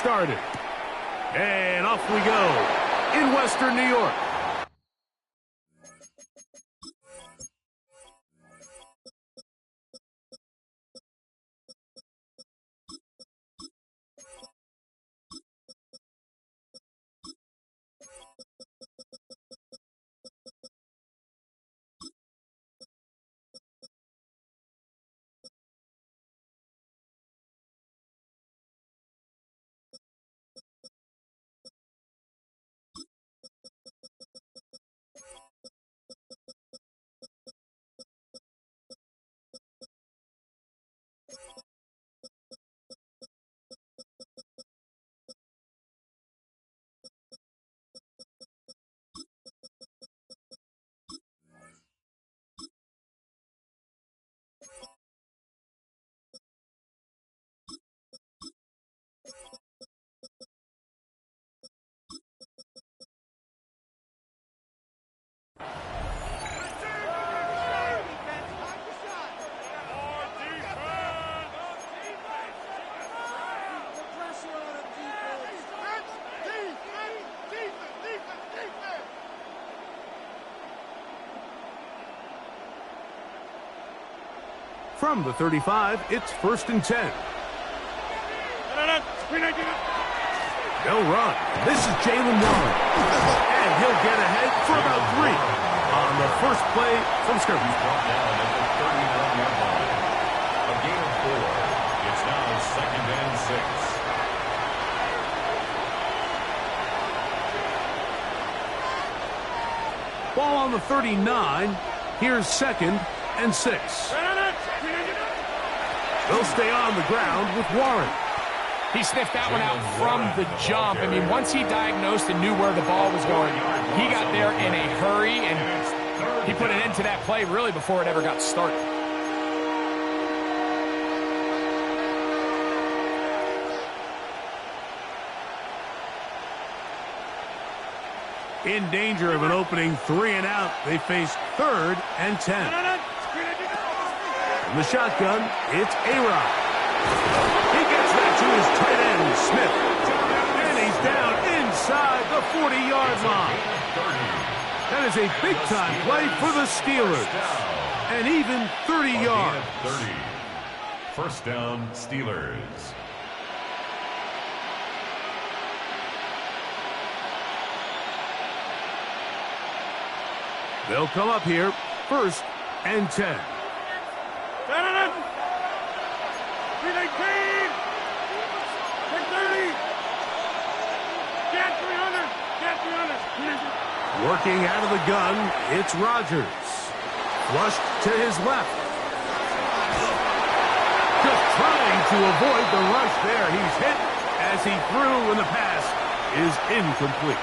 started. And off we go in Western New York. From the 35, it's 1st and 10. They'll run. This is Jalen Warren. And he'll get ahead for about 3 on the first play from scrimmage. Brought down at the 31-yard line. A gain of 4. It's now 2nd and 6. Ball on the 39. Here's 2nd and 6. They'll stay on the ground with Warren. He sniffed that one out from the jump. I mean, once he diagnosed and knew where the ball was going, he got there in a hurry, and he put an end to that play really before it ever got started. In danger of an opening 3 and out, they face 3rd and 10. In the shotgun, it's A-Rod. He gets that to his tight end, Smith. And he's down inside the 40-yard line. That is a big-time play for the Steelers. And even 30 yards. 30. First down, Steelers. They'll come up here, 1st and 10. Working out of the gun, it's Rodgers. Flushed to his left. Just trying to avoid the rush there. He's hit as he threw, and the pass is incomplete.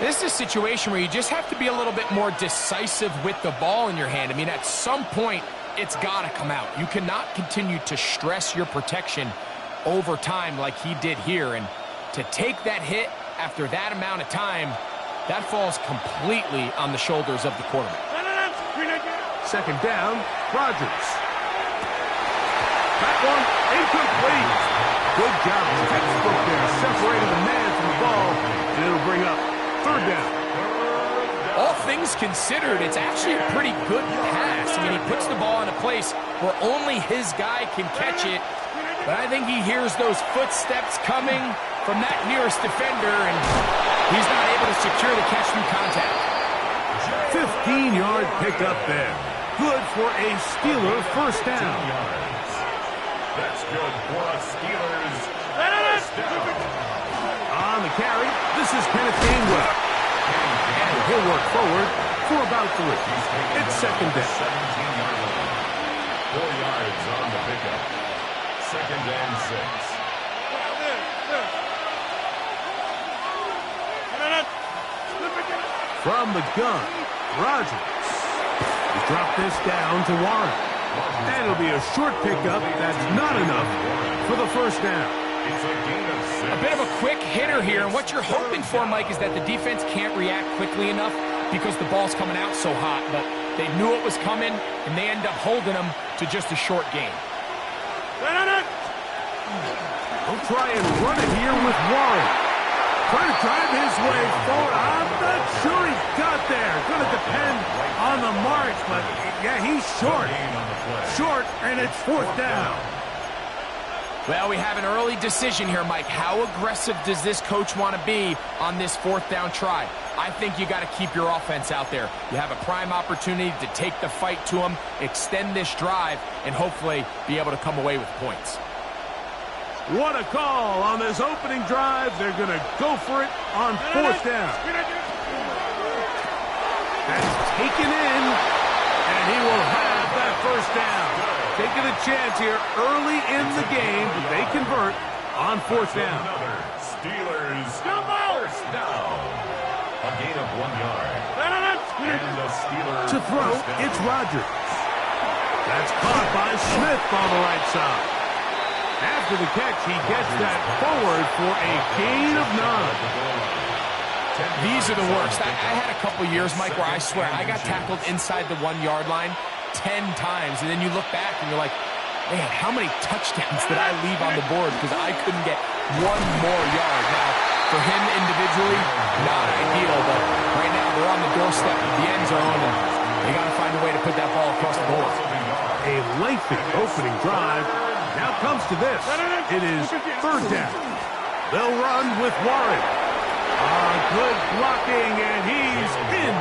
This is a situation where you just have to be a little bit more decisive with the ball in your hand. I mean, at some point, it's got to come out. You cannot continue to stress your protection over time like he did here. And to take that hit after that amount of time, that falls completely on the shoulders of the quarterback. 2nd down, Rodgers. That one incomplete. Good job, textbook there, separating the man from the ball. And it'll bring up 3rd down. All things considered, it's actually a pretty good pass. I mean, he puts the ball in a place where only his guy can catch it. But I think he hears those footsteps coming from that nearest defender, and he's not able to secure the catch through contact. 15-yard pickup there. Good for a Steeler 1st down. That's good for a Steelers 1st down. On the carry, this is Kenneth Gainwell. And he'll work forward for about 3. It's 2nd down. 17-yard line. 4 yards on the pickup. 2nd and 6. From the gun, Rodgers. He dropped this down to Warren. And it'll be a short pickup that's not enough for the 1st down. It's a gain of 6. A bit of a quick hitter here, and what you're hoping for, Mike, is that the defense can't react quickly enough because the ball's coming out so hot. But they knew it was coming, and they end up holding them to just a short gain. They'll try and run it here with Warren. Trying to drive his way forward. I'm not sure he got there. Going to depend on the march, but yeah, he's short. Short, and it's fourth down. Well, we have an early decision here, Mike. How aggressive does this coach want to be on this fourth down try? I think you got to keep your offense out there. You have a prime opportunity to take the fight to them, extend this drive, and hopefully be able to come away with points. What a call on this opening drive. They're going to go for it on fourth down. That's taken in, and he will have that first down. Taking a chance here early in the game, but they convert on fourth down. Steelers first down. A gain of 1 yard. And the Steelers to throw, it's Rodgers. That's caught by Smith on the right side. After the catch, he gets that forward for a gain of 9. These are the worst. I had a couple years, Mike, where I swear I got tackled inside the 1 yard line 10 times, and then you look back and you're like, man, how many touchdowns did I leave on the board because I couldn't get 1 more yard? Now, for him individually, not ideal, but right now they're on the doorstep of the end zone, and they got to find a way to put that ball across the board. A lengthy opening drive. Now comes to this. It is third down. They'll run with Warren. Good blocking, and he's in.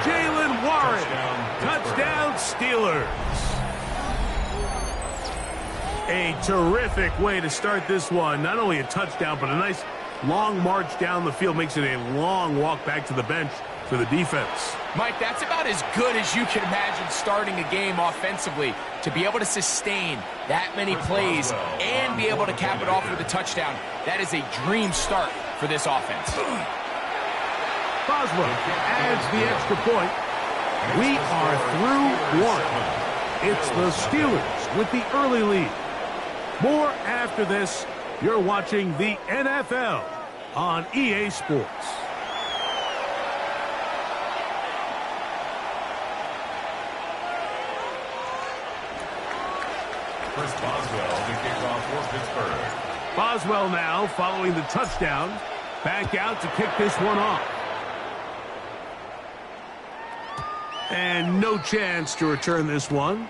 Jalen Warren. Touchdown, Steelers. A terrific way to start this one. Not only a touchdown, but a nice long march down the field. Makes it a long walk back to the bench for the defense. Mike, that's about as good as you can imagine starting a game offensively. To be able to sustain that many plays and be able to cap it off with a touchdown, that is a dream start for this offense. Boswell adds the extra point. We are through one. It's the Steelers with the early lead. More after this. You're watching the NFL on EA Sports. Chris Boswell to kick off for Pittsburgh. Boswell now following the touchdown. Back out to kick this one off. And no chance to return this one.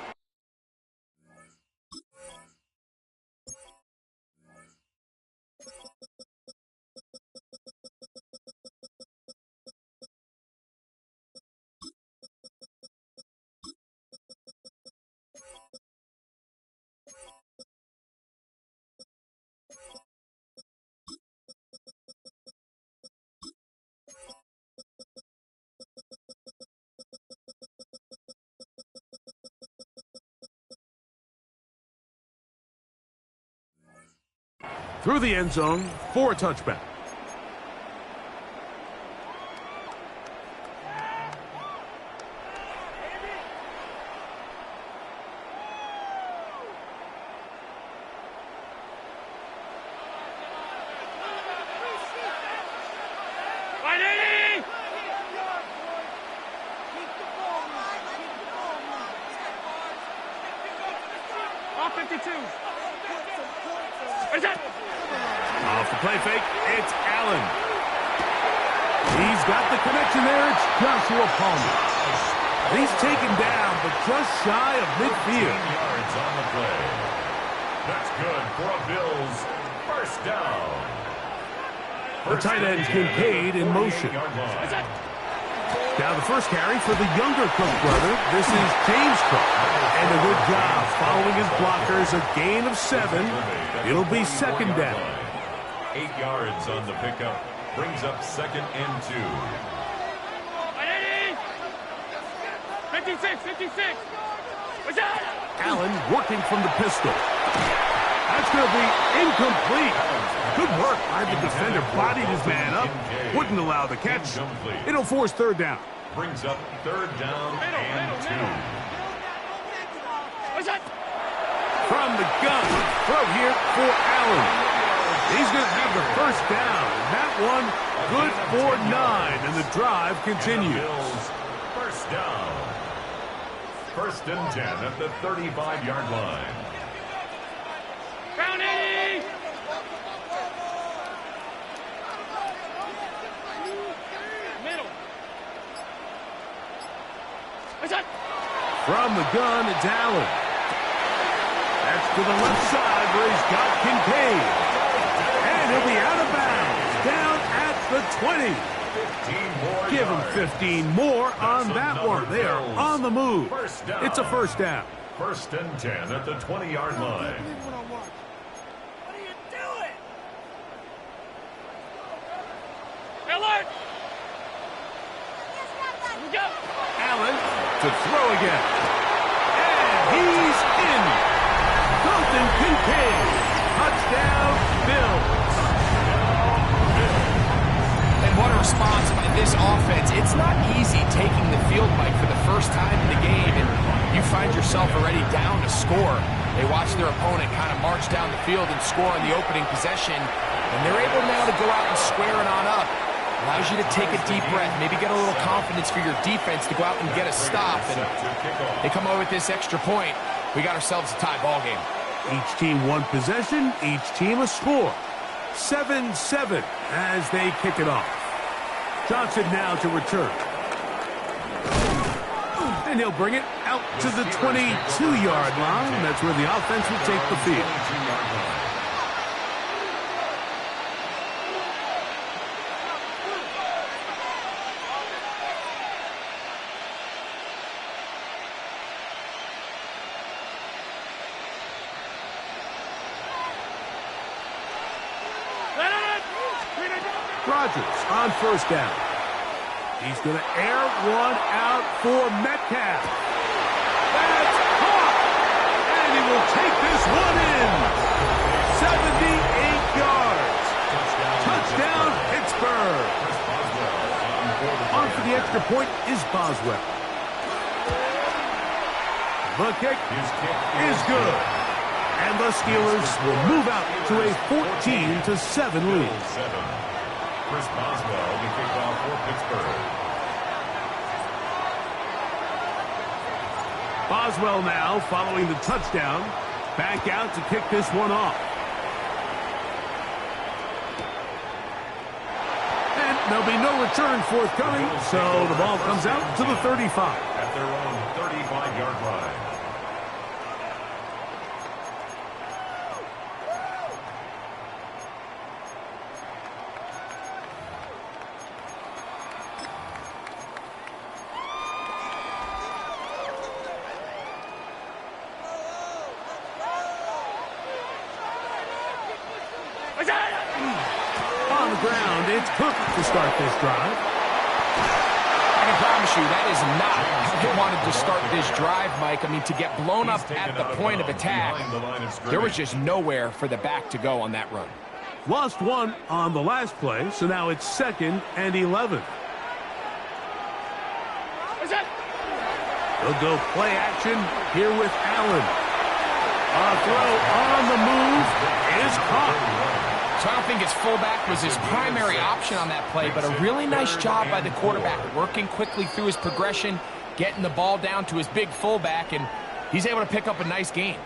Through the end zone for a touchback. Off the play fake, it's Allen. He's got the connection there. It's Joshua Palmer. He's taken down, but just shy of midfield. 10 yards on the play. That's good for a Bills first down. The tight end Kincaid in motion. Now the first carry for the younger Cook brother. This is James Cook. And a good job following his blockers. A gain of 7. It'll be second down. 8 yards on the pickup. Brings up second and 2. 56. Allen working from the pistol. That's going to be incomplete. Good work by the defender. Bodied his man up. Wouldn't allow the catch. It'll force third down. Brings up third down and 2. From the gun. Throw here for Allen. He's going to have the first down. That one good for 9. And the drive continues. First down. First and 10 at the 35-yard line. From the gun, it's Allen. That's to the left side where he's got Kincaid. And he'll be out of bounds, down at the 20. Give him 15 more on that one. They are on the move. It's a first down. 1st and 10 at the 20-yard line. What are you doing? Alert! Go. Allen to throw again. And he's in. Dalton Kincaid. Touchdown, Bills. And what a response by this offense. It's not easy taking the field, Mike, for the first time in the game, and you find yourself already down to score. They watch their opponent kind of march down the field and score on the opening possession, and they're able now to go out and square it on up. Allows you to take a deep breath, maybe get a little confidence for your defense to go out and get a stop, and they come away with this extra point. We got ourselves a tie ball game. Each team one possession, each team a score. 7-7 as they kick it off. Johnson now to return. And he'll bring it out to the 22-yard line. That's where the offense will take the field. Rodgers on first down. He's going to air one out for Metcalf. That's caught. And he will take this one in. 78 yards. Touchdown, Pittsburgh. On for the extra point is Boswell. The kick is good. And the Steelers will move out to a 14-7 lead. Chris Boswell to kick off for Pittsburgh. Boswell now following the touchdown. Back out to kick this one off. And there'll be no return forthcoming, so the ball comes out to the 35. At their own 35-yard line. On the ground, it's Cook to start this drive. I can promise you that is not how they wanted to start this drive, Mike. I mean, to get blown up at the point of attack, there was just nowhere for the back to go on that run. Lost one on the last play, so now it's 2nd and 11. They'll go play action here with Allen. A throw on the move is caught. So I don't think his fullback was his primary option on that play, but a really nice job by the quarterback, working quickly through his progression, getting the ball down to his big fullback, and he's able to pick up a nice gain.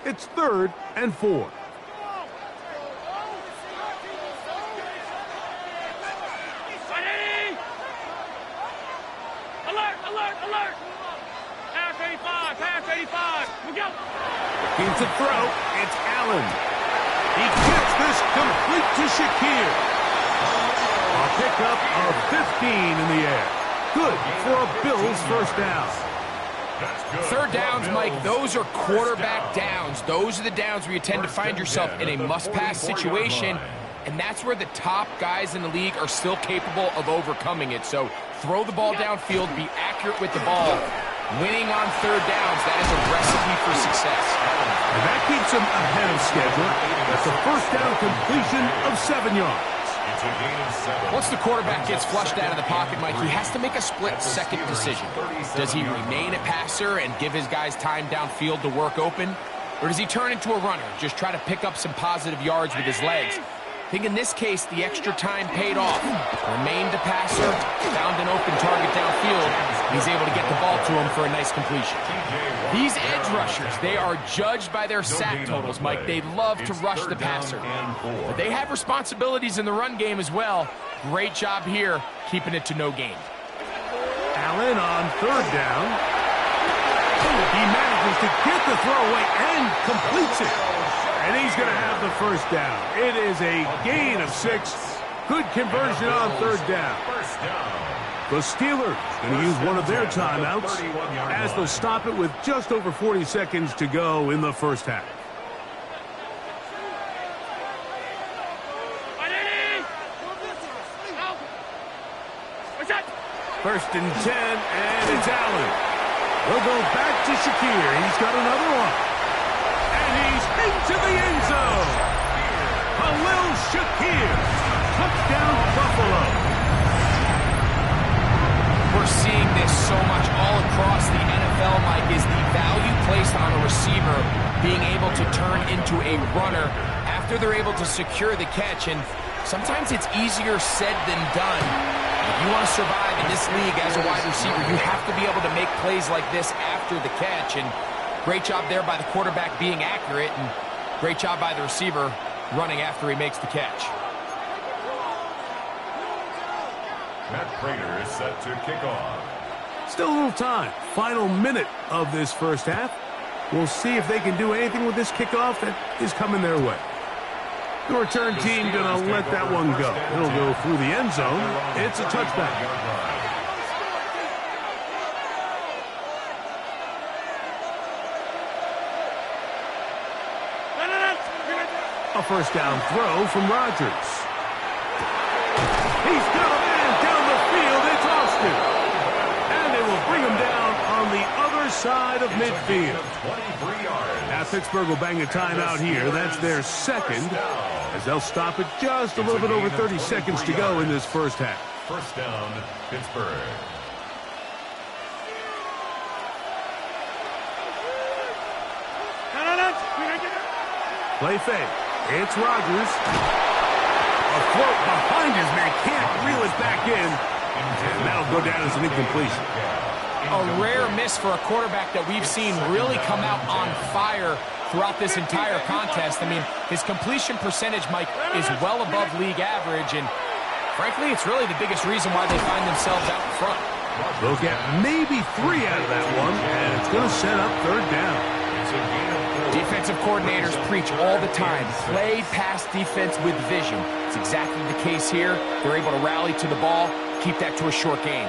It's 3rd and 4. Alert, alert, alert! Pass 85, pass 85. We go. Looking to throw, it's Allen. He gets this complete to Shakir. A pickup of 15 in the air. Good for a Bills first down. Third downs, Mike, those are quarterback downs. Those are the downs where you tend to find yourself in a must-pass situation, and that's where the top guys in the league are still capable of overcoming it. So throw the ball downfield, be accurate with the ball. Winning on third downs, that is a recipe for success. And that keeps him ahead of schedule. That's a first down completion of 7 yards. Once the quarterback gets flushed out of the pocket, Mike, he has to make a split-second decision. Does he remain a passer and give his guys time downfield to work open? Or does he turn into a runner, just try to pick up some positive yards with his legs? think in this case, the extra time paid off. Remained a passer, found an open target downfield. He's able to get the ball to him for a nice completion. These edge rushers, they are judged by their sack totals, Mike. They love to rush the passer. But they have responsibilities in the run game as well. Great job here, keeping it to no gain. Allen on third down. He manages to get the throw away and completes it. And he's going to have the first down. It is a gain of 6. Good conversion on third down. The Steelers going to use one of their timeouts as they'll stop it with just over 40 seconds to go in the first half. First and 10, and it's Allen. He'll go back to Shakir. He's got another one. And he's into the end zone. Khalil Shakir. Touchdown, Buffalo. We're seeing this so much all across the NFL, Mike, is the value placed on a receiver being able to turn into a runner after they're able to secure the catch. And sometimes it's easier said than done. If you want to survive in this league as a wide receiver, you have to be able to make plays like this after the catch. And great job there by the quarterback being accurate, and great job by the receiver running after he makes the catch. Matt Prater is set to kick off. Still a little time. Final minute of this first half. We'll see if they can do anything with this kickoff that is coming their way. The return team going to let that one go. It'll go through the end zone. It's a touchback. A first down throw from Rodgers. He's got a man down the field. It's Austin. And they will bring him down on the other side of midfield. Now Pittsburgh will bang a timeout here. That's their second, as they'll stop it just a little bit over 30 seconds to go in this first half. First down, Pittsburgh. Play fake. It's Rodgers. A float behind his man. Can't reel it back in. And that'll go down as an incompletion. A rare miss for a quarterback that we've seen really come out on fire throughout this entire contest. I mean, his completion percentage, Mike, is well above league average, and frankly, it's really the biggest reason why they find themselves out in front. They'll get maybe 3 out of that one, and it's going to set up third down. Defensive coordinators preach all the time, play pass defense with vision. It's exactly the case here. They're able to rally to the ball, keep that to a short gain.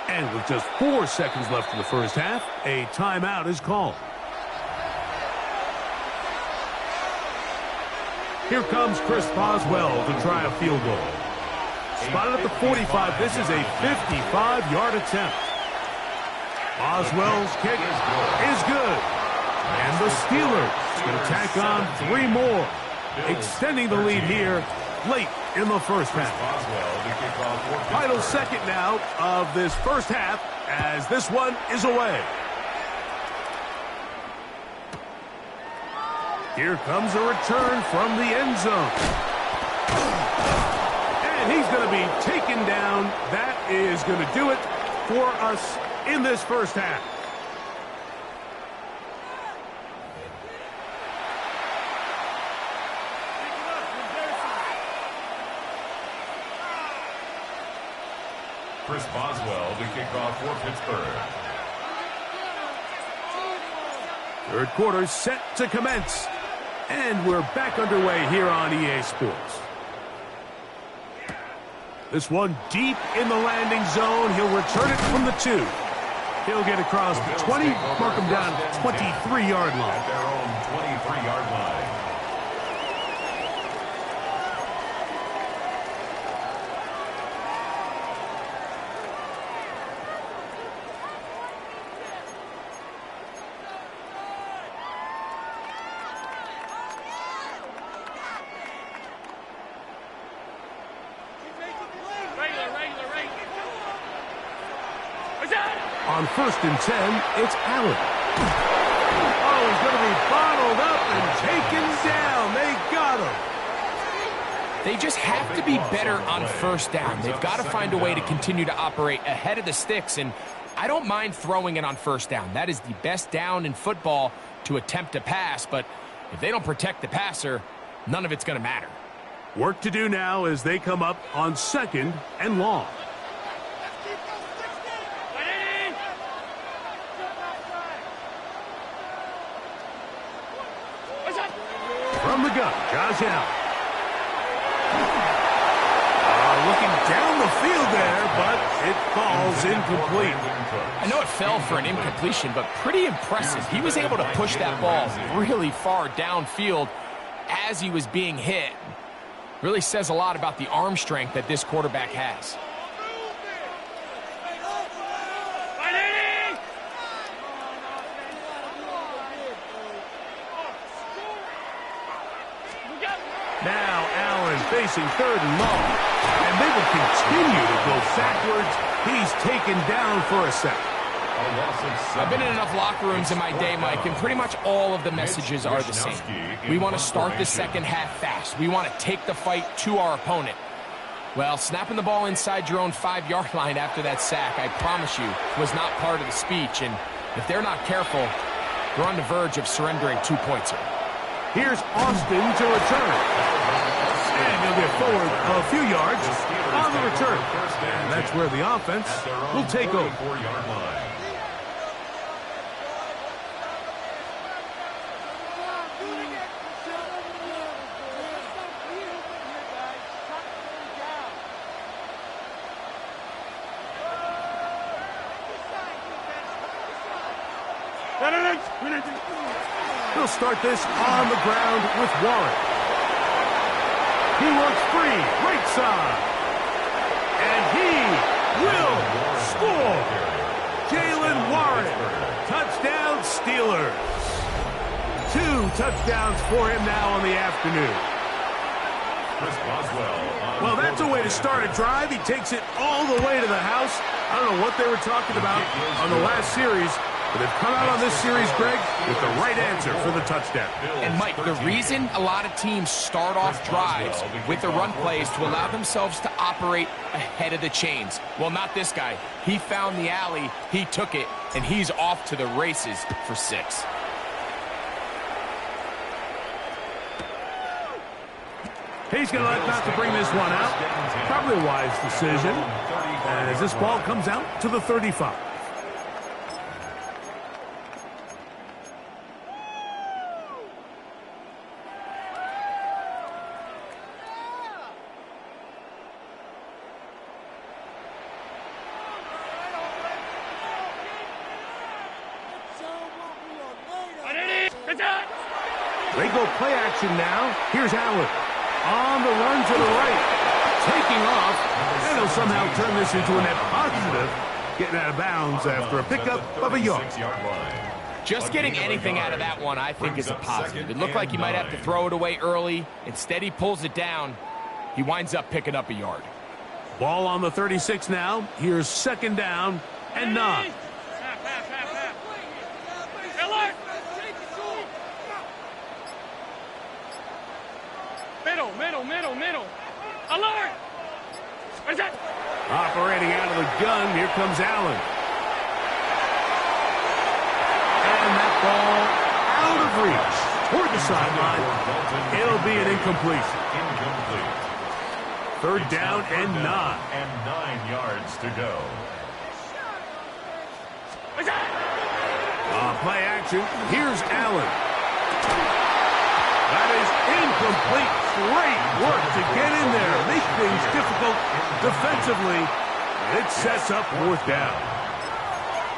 And with just 4 seconds left in the first half, a timeout is called. Here comes Chris Boswell to try a field goal. Spotted at the 45. This is a 55-yard attempt. Boswell's kick is good. And the Steelers going to tack on 3 more, extending the lead here late in the first half. Final second now of this first half as this one is away. Here comes a return from the end zone. And he's going to be taken down. That is going to do it for us in this first half. Chris Boswell to kick off for Pittsburgh. Third quarter set to commence. And we're back underway here on EA Sports. This one deep in the landing zone. He'll return it from the 2. He'll get across the 20, mark him down at the 23-yard line. At their own 23-yard line. On first and 10, it's Allen. Oh, he's going to be bottled up and taken down. They got him. They just have to be better on first down. They've got to find a way to continue to operate ahead of the sticks, and I don't mind throwing it on first down. That is the best down in football to attempt to pass, but if they don't protect the passer, none of it's going to matter. Work to do now as they come up on 2nd and long. From the gun, Josh Allen. Looking down the field there, but it falls incomplete. I know it fell for an incompletion, but pretty impressive. He was able to push that ball really far downfield as he was being hit. Really says a lot about the arm strength that this quarterback has. Now Allen facing 3rd and long, and they will continue to go backwards. He's taken down for a sack. I've been in enough locker rooms in my day, Mike, and pretty much all of the messages are the same. We want to start the second half fast. We want to take the fight to our opponent. Well, snapping the ball inside your own 5-yard line after that sack, I promise you, was not part of the speech. And if they're not careful, they're on the verge of surrendering 2 points here. Here's Austin to return. And he'll get forward a few yards on the return. And that's where the offense will take over. He'll start this on the ground with Warren. He works free, right side. And he will score. Jalen Warren, touchdown Steelers. 2 touchdowns for him now on the afternoon. Well, that's a way to start a drive. He takes it all the way to the house. I don't know what they were talking about on the last series, but they've come out on this series, Greg, with the right answer for the touchdown. And, Mike, the reason a lot of teams start off drives with the run plays to allow themselves to operate ahead of the chains. Well, not this guy. He found the alley, he took it, and he's off to the races for 6. He's going to elect not to bring this one out. Probably a wise decision as this ball comes out to the 35. They go play action now. Here's Allen on the run to the right, taking off, and he'll somehow turn this into a net positive, getting out of bounds after a pickup of a yard. Just getting anything out of that one, I think, is a positive. It looked like he might have to throw it away early. Instead, he pulls it down. He winds up picking up a yard. Ball on the 36 now. Here's 2nd down and 9. Middle. Alert! Operating out of the gun, here comes Allen. And that ball out of reach toward the sideline. It'll be an incompletion. 3rd down and 9. And 9 yards to go. Play action. Here's Allen. That is incomplete. Great work to get in there. Make things difficult defensively. It sets up 4th down.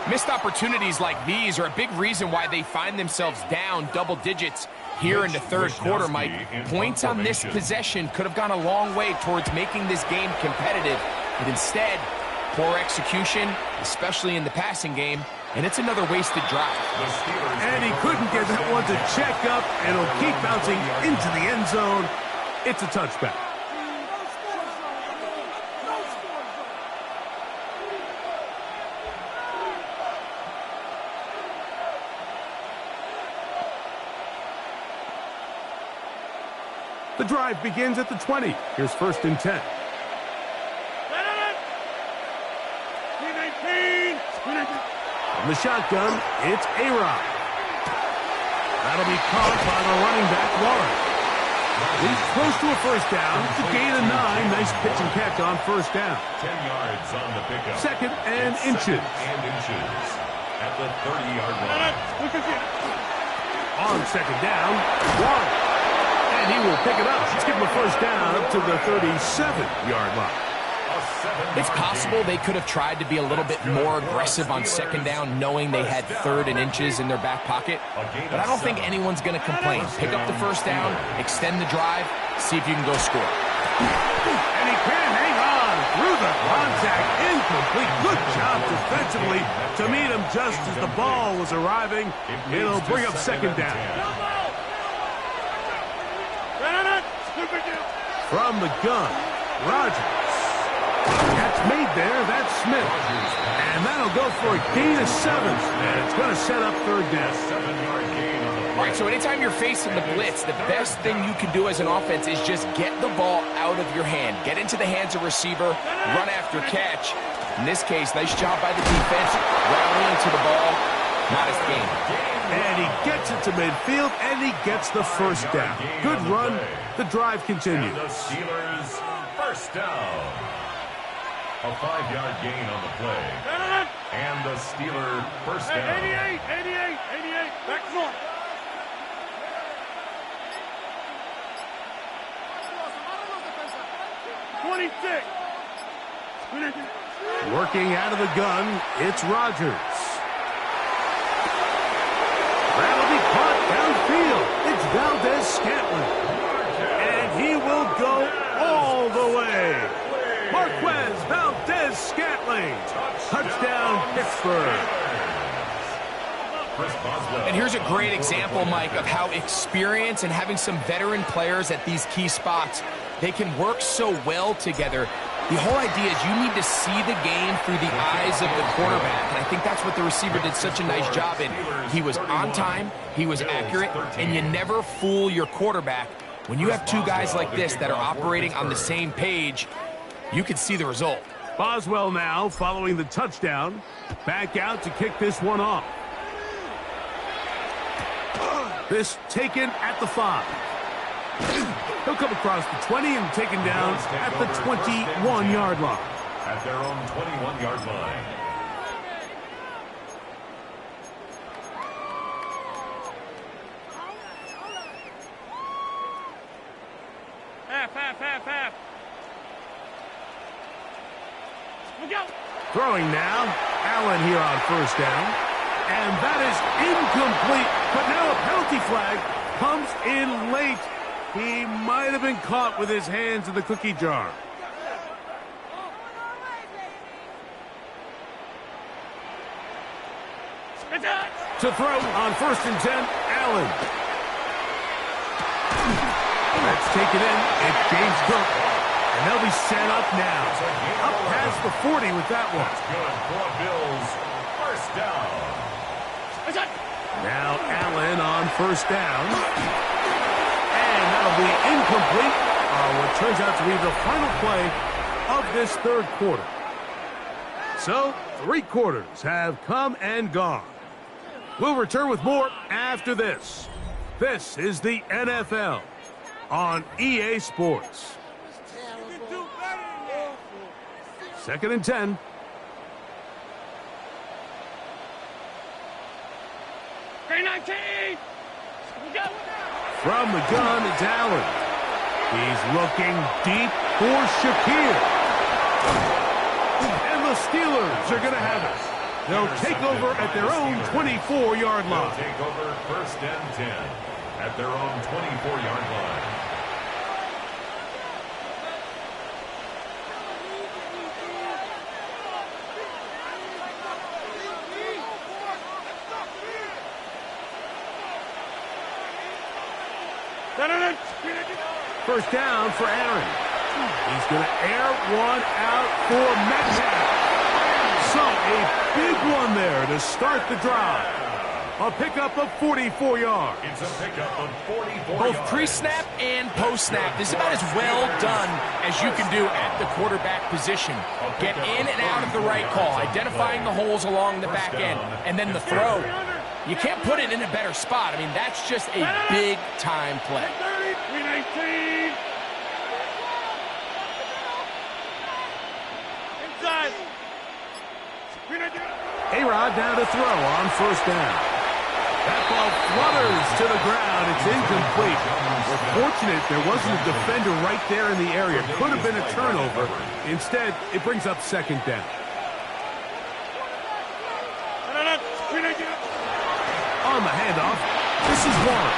Missed opportunities like these are a big reason why they find themselves down double digits here in the 3rd quarter, Mike. Points on this possession could have gone a long way towards making this game competitive, but instead, poor execution, especially in the passing game, and it's another wasted drive. And he couldn't get that one to check up, and he'll keep bouncing into the end zone. It's a touchback. The drive begins at the 20. Here's 1st and 10. From the shotgun, it's A-Rod. That'll be caught by the running back, Warren. He's close to a 1st down. It's a gain of 9. Nice pitch and catch on 1st down. 10 yards on the pickup. 2nd and inches. At the 30-yard line. On 2nd down, Warren. And he will pick it up. Let's give him a 1st down up to the 37-yard line. It's possible they could have tried to be a little bit more aggressive on 2nd down, knowing they had 3rd and inches in their back pocket. But I don't think anyone's going to complain. Pick up the 1st down, extend the drive, see if you can go score. And he can hang on through the contact. Incomplete. Good job defensively to meet him just as the ball was arriving. It'll bring up 2nd down. From the gun, Rodgers. Catch made there. That's Smith. And that'll go for a gain of 7. And it's going to set up 3rd down. 7-yard gain on the play. All right, so anytime you're facing the blitz, the best thing you can do as an offense is just get the ball out of your hand. Get into the hands of receiver, run after catch. In this case, nice job by the defense, rallying to the ball. Not his game. And he gets it to midfield, and he gets the 1st down. Good run. The drive continues. And the Steelers 1st down. A 5-yard gain on the play. And the Steeler 1st down. 88. Back north. Working out of the gun, it's Rodgers. That'll be caught downfield. It's Valdez-Scantling. And he will go all the way. Marquez Valdez-Scantling. Touchdown, Pittsburgh. And here's a great example, Mike, of how experience and having some veteran players at these key spots, they can work so well together. The whole idea is you need to see the game through the eyes of the quarterback, and I think that's what the receiver did such a nice job in. He was on time, he was accurate, and you never fool your quarterback. When you have two guys like this that are operating on the same page, you can see the result. Boswell now following the touchdown. Back out to kick this one off. This taken at the 5. He'll come across the 20 and taken down at the 21-yard line. At their own 21-yard line. Half. Look out. Throwing now. Allen here on 1st down. And that is incomplete. But now a penalty flag comes in late. He might have been caught with his hands in the cookie jar. To throw on 1st and 10, Allen. That's taken in. It's James Cook. And they'll be set up now. Up past the 40 with that one. Good for Bills. 1st down. Now Allen on 1st down. And that'll be incomplete on what turns out to be the final play of this 3rd quarter. So, 3 quarters have come and gone. We'll return with more after this. This is the NFL on EA Sports. 2nd and 10. From the gun, it's Allen. He's looking deep for Shakir. And the Steelers are going to have it. They'll take over at their own 24-yard line. They'll take over 1st and 10 at their own 24-yard line. First down for Aaron. He's going to air one out for Madden. So a big one there to start the drive. A pickup of 44 yards. It's a pickup of 44 Both yards. pre-snap and post-snap. This is about as well done as you can do at the quarterback position. Get in and out of the right call, identifying the holes along the back end, and then the throw. You can't put it in a better spot. I mean, that's just a big-time play. 319. Inside. A-Rod down to throw on first down. That ball flutters to the ground. It's incomplete. We're fortunate there wasn't a defender right there in the area. Could have been a turnover. Instead, it brings up second down. On the handoff, this is Warren.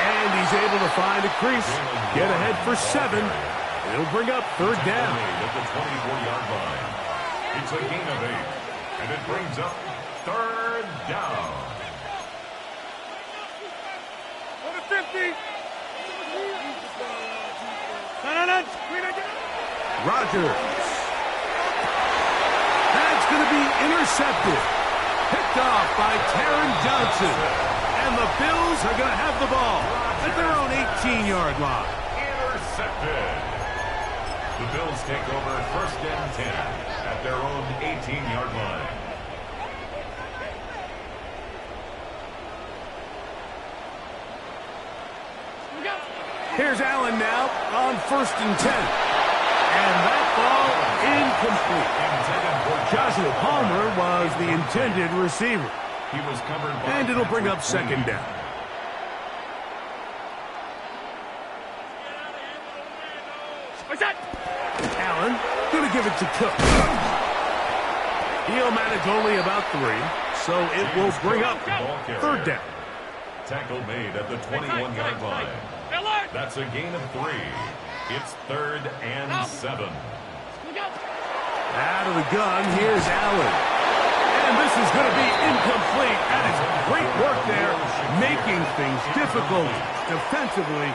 And he's able to find a crease. Get ahead for 7. And it'll bring up third down. At the 24-yard line. It's a gain of 8. And it brings up third down. 50. Rodgers. That's going to be intercepted. Picked off by Taron Johnson. And the Bills are going to have the ball at their own 18-yard line. Intercepted. The Bills take over first and 10 at their own 18-yard line. Here's Allen now on first and 10. And that ball incomplete. Joshua Palmer was the intended receiver. He was covered by And it'll bring up second down. Allen going to give it to Cook. He'll manage only about 3, so it will bring up third down. Tackle made at the 21-yard line. That's a gain of 3. It's third and 7. Out of the gun, here's Allen. And this is going to be incomplete. That is great work there, making things difficult defensively.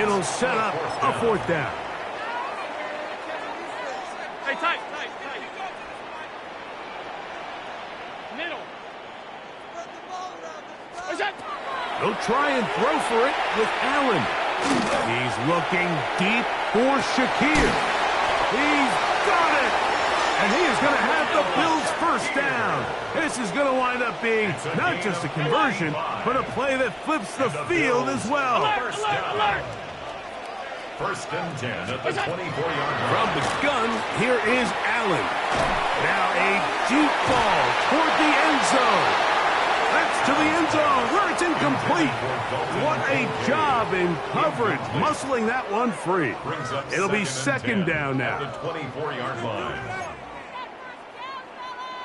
It'll set up a fourth down. Hey, tight. Middle. They'll try and throw for it with Allen. He's looking deep for Shakir. He's got it. And he is going to have the Bills first down. This is going to wind up being not just a conversion, but a play that flips the field as well. Alert. First and 10 at the 24-yard line. From the gun, here is Allen. Now a deep ball toward the end zone. That's to the end zone where it's incomplete. What a job in coverage, muscling that one free. It'll be second down now. At the 24-yard line.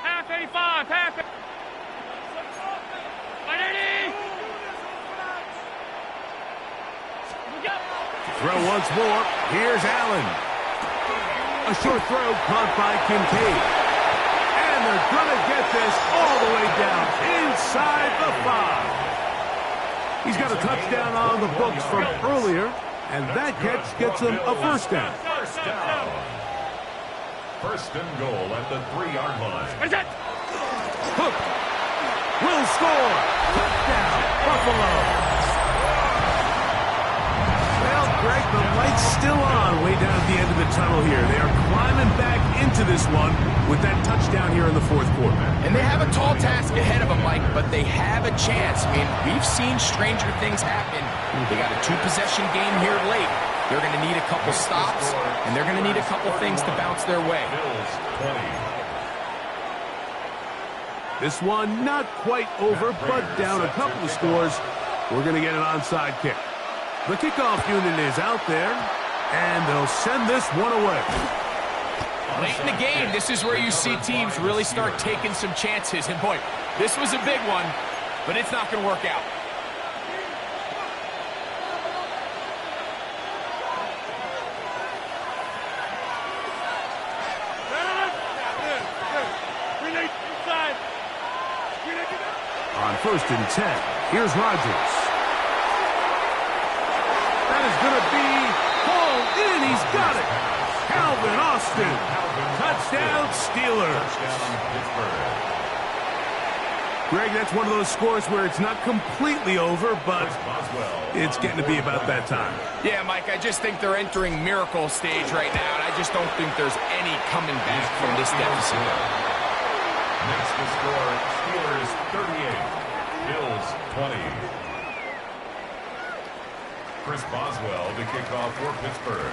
Half 85. Half 180. Throw once more. Here's Allen. A short throw caught by Kincaid. And they're going to get this all the way down inside the 5. He's got a touchdown on the books from earlier, and that catch gets him a first down. First down. First and goal at the 3-yard line. Hook will score. Touchdown, Buffalo. Well, Greg, the light's still on way down at the end of the tunnel here. They are climbing back into this one with that touchdown here in the fourth quarter. And they have a tall task ahead of them, Mike, but they have a chance. I mean, we've seen stranger things happen. They got a 2-possession game here late. They're going to need a couple stops, and they're going to need a couple things to bounce their way. Bills 20. This one not quite over, but down a couple of scores. We're going to get an onside kick. The kickoff unit is out there, and they'll send this one away. Late in the game, this is where you see teams really start taking some chances. And, boy, this was a big one, but it's not going to work out. On first and 10, here's Rodgers. That is going to be hauled in. He's got it. Calvin Austin. Touchdown, Steelers. Greg, that's one of those scores where it's not completely over, but it's getting to be about that time. Yeah, Mike, I just think they're entering miracle stage right now, and I just don't think there's any coming back from this deficit. Makes the score Steelers 38, Bills 20. Chris Boswell to kick off for Pittsburgh.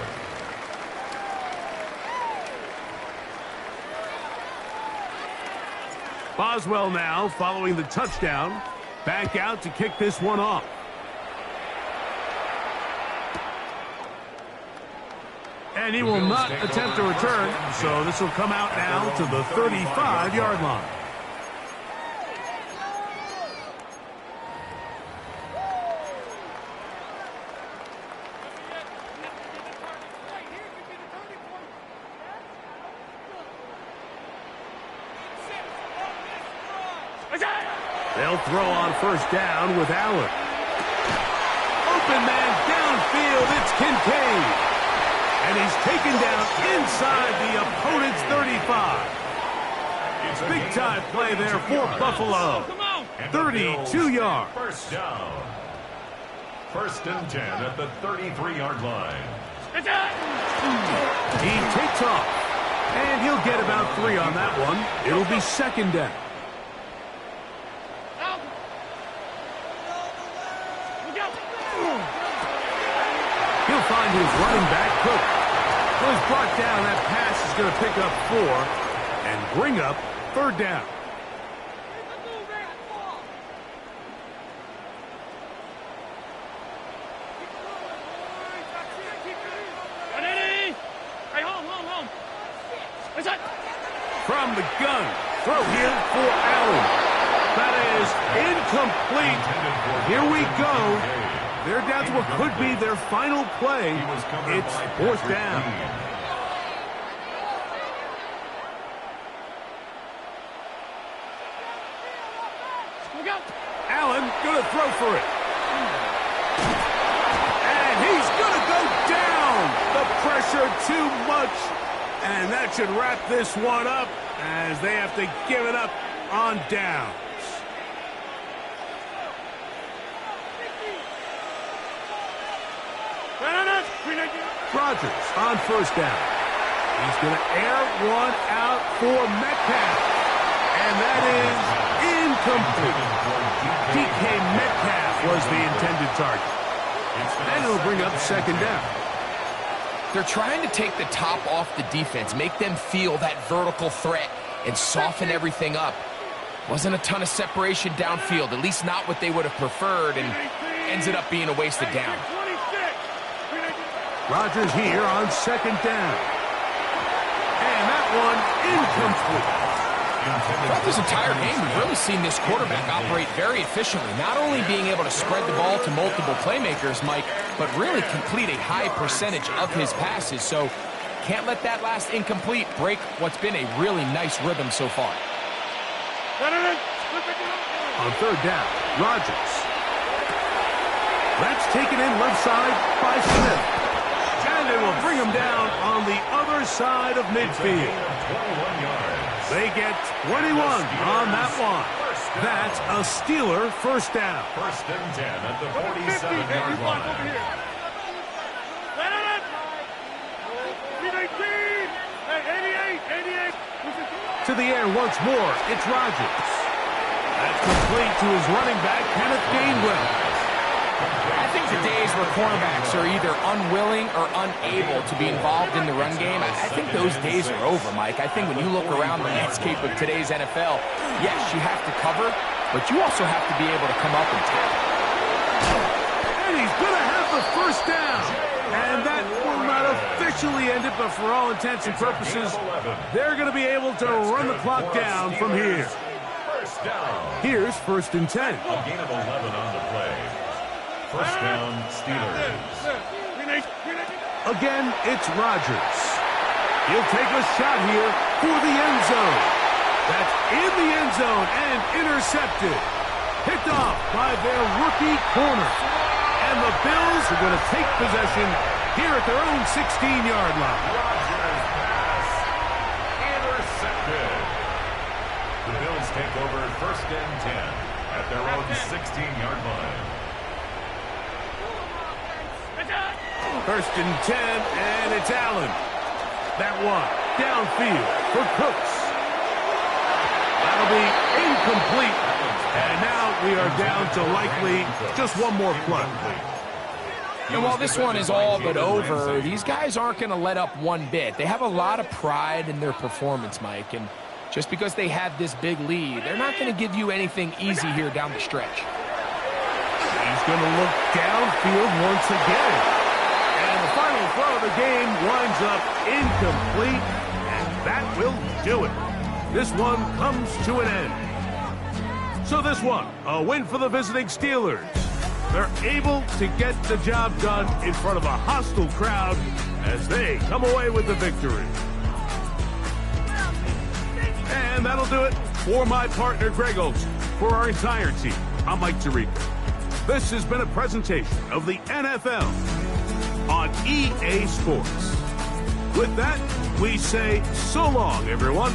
Boswell now following the touchdown. Back out to kick this one off. And he will not attempt to return, so this will come out now to the 35-yard line. They'll throw on first down with Allen. Open man downfield, it's Kincaid. And he's taken down inside the opponent's 35. It's big-time play there for Buffalo. 32 yards. First down. First and 10 at the 33-yard line. He takes off. And he'll get about 3 on that one. It'll be second down. He'll find his running back, Cook. Well, he's brought down. That pass is going to pick up 4 and bring up third down. From the gun, throw here for Allen. That is incomplete. Here we go. They're down to what could be their final play. It's fourth down. Allen going to throw for it. And he's going to go down. The pressure too much. And that should wrap this one up as they have to give it up on downs. Rodgers on first down. He's going to air one out for Metcalf. And that is incomplete. DK Metcalf was the intended target. And it'll bring up second down. They're trying to take the top off the defense, make them feel that vertical threat, and soften everything up. Wasn't a ton of separation downfield, at least not what they would have preferred, and ends it up being a wasted down. Rodgers here on second down. And that one incomplete. Throughout this entire game, we've really seen this quarterback operate very efficiently, not only being able to spread the ball to multiple playmakers, Mike, but really complete a high percentage of his passes. So can't let that last incomplete break what's been a really nice rhythm so far. On third down, Rodgers. That's taken in left side by Smith. And they will bring him down on the other side of midfield. They get 21 on that one. That's a Steeler first down. First and 10 at the 47-yard line. To the air once more, it's Rodgers. That's complete to his running back, Kenneth Gainwell. I think the days where cornerbacks are either unwilling or unable to be involved in the run game, I think those days are over, Mike. I think when you look around the landscape of today's NFL, yes, you have to cover, but you also have to be able to come up and tackle. And he's going to have the first down. And that will not officially end it, but for all intents and purposes, they're going to be able to run the clock down from here. Here's first and 10. A gain of 11 on the play. First down, Steelers. Again, it's Rodgers. He'll take a shot here for the end zone. That's in the end zone and intercepted. Picked off by their rookie corner. And the Bills are going to take possession here at their own 16-yard line. Rodgers pass intercepted. The Bills Steelers take over 1st and 10 at their own 16-yard line. 1st and 10, and it's Allen. That one downfield for Cooks. That'll be incomplete. And now we are down to likely just one more play. And while this one is all but over, these guys aren't going to let up one bit. They have a lot of pride in their performance, Mike. And just because they have this big lead, they're not going to give you anything easy here down the stretch. He's going to look downfield once again. And the final throw of the game winds up incomplete. And that will do it. This one comes to an end. So this one, a win for the visiting Steelers. They're able to get the job done in front of a hostile crowd as they come away with the victory. And that'll do it for my partner, Greg Olson. For our entire team, I'm Mike Tirico. This has been a presentation of the NFL on EA Sports. With that, we say so long, everyone.